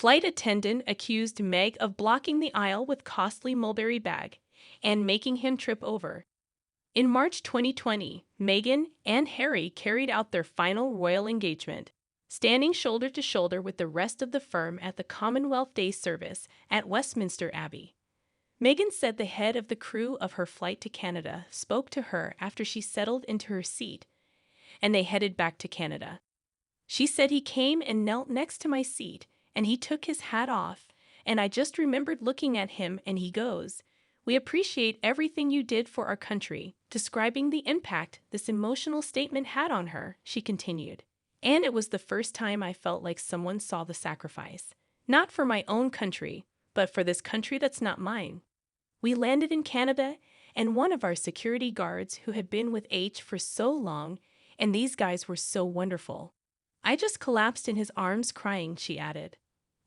Flight attendant accused Meg of blocking the aisle with costly Mulberry bag and making him trip over. In March 2020, Meghan and Harry carried out their final royal engagement, standing shoulder to shoulder with the rest of the firm at the Commonwealth Day service at Westminster Abbey. Meghan said the head of the crew of her flight to Canada spoke to her after she settled into her seat, and they headed back to Canada. She said, "He came and knelt next to my seat, and he took his hat off, and I just remembered looking at him, and he goes, 'We appreciate everything you did for our country,' describing the impact this emotional statement had on her," she continued. "And it was the first time I felt like someone saw the sacrifice, not for my own country, but for this country that's not mine. We landed in Canada, and one of our security guards who had been with H for so long, and these guys were so wonderful. I just collapsed in his arms crying," she added.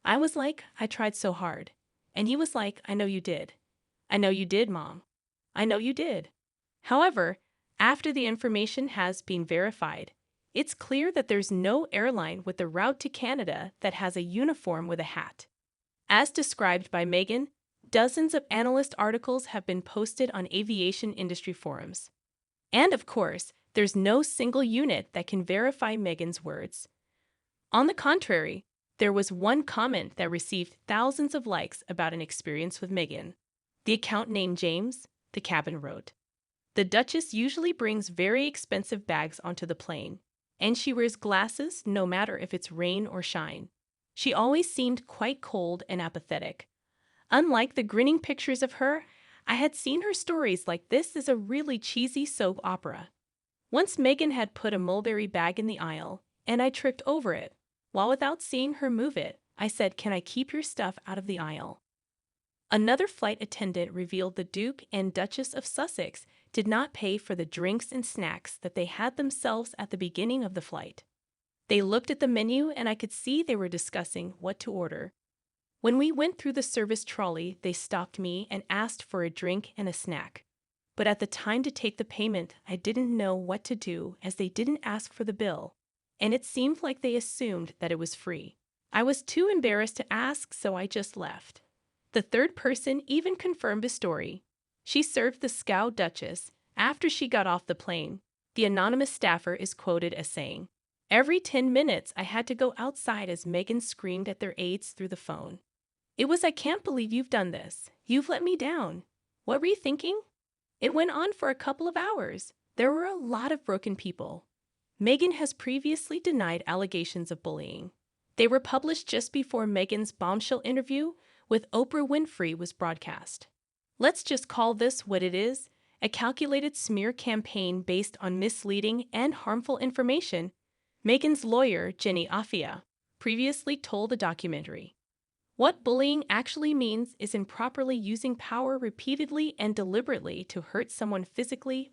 "I was like, I tried so hard. And he was like, I know you did. I know you did, Mom. I know you did." However, after the information has been verified, it's clear that there's no airline with a route to Canada that has a uniform with a hat. As described by Meghan, dozens of analyst articles have been posted on aviation industry forums. And of course, there's no single unit that can verify Meghan's words. On the contrary, there was one comment that received thousands of likes about an experience with Meghan. The account named James, the cabin wrote, "The Duchess usually brings very expensive bags onto the plane, and she wears glasses no matter if it's rain or shine. She always seemed quite cold and apathetic. Unlike the grinning pictures of her, I had seen her stories like this is a really cheesy soap opera. Once Meghan had put a Mulberry bag in the aisle, and I tripped over it. While without seeing her move it, I said, 'Can I keep your stuff out of the aisle?'" Another flight attendant revealed the Duke and Duchess of Sussex did not pay for the drinks and snacks that they had themselves at the beginning of the flight. "They looked at the menu and I could see they were discussing what to order. When we went through the service trolley, they stopped me and asked for a drink and a snack. But at the time to take the payment, I didn't know what to do as they didn't ask for the bill, and it seemed like they assumed that it was free. I was too embarrassed to ask, so I just left." The third person even confirmed the story. She served the Scow Duchess after she got off the plane. The anonymous staffer is quoted as saying, "Every 10 minutes I had to go outside as Meghan screamed at their aides through the phone. It was, 'I can't believe you've done this. You've let me down. What were you thinking?' It went on for a couple of hours. There were a lot of broken people." Meghan has previously denied allegations of bullying. They were published just before Meghan's bombshell interview with Oprah Winfrey was broadcast. Let's just call this what it is, a calculated smear campaign based on misleading and harmful information, Meghan's lawyer, Jenny Afia, previously told the documentary. What bullying actually means is improperly using power repeatedly and deliberately to hurt someone physically